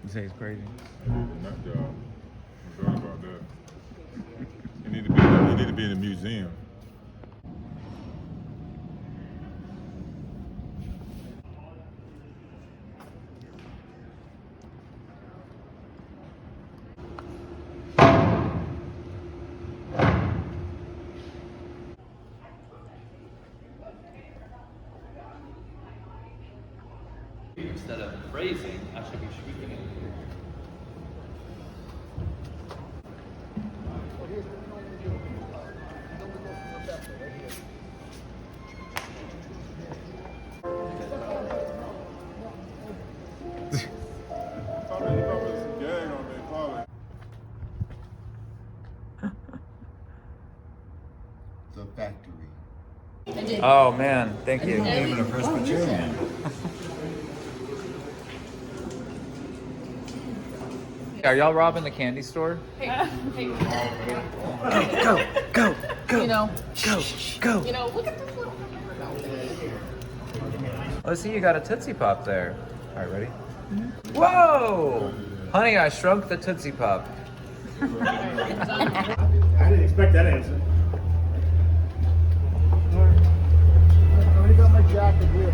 You say he's crazy. Nut job. I'm sorry about that. You need to be in a museum. Instead of phrasing, I should be speaking it. The factory. Oh man, thank you. Even a Presbyterian. Are y'all robbing the candy store? Hey, Go, you know, go. you know, look at this little. Oh, see, you got a Tootsie Pop there. All right, ready? Whoa! Honey, I shrunk the Tootsie Pop. I didn't expect that answer. I already got my jacket here.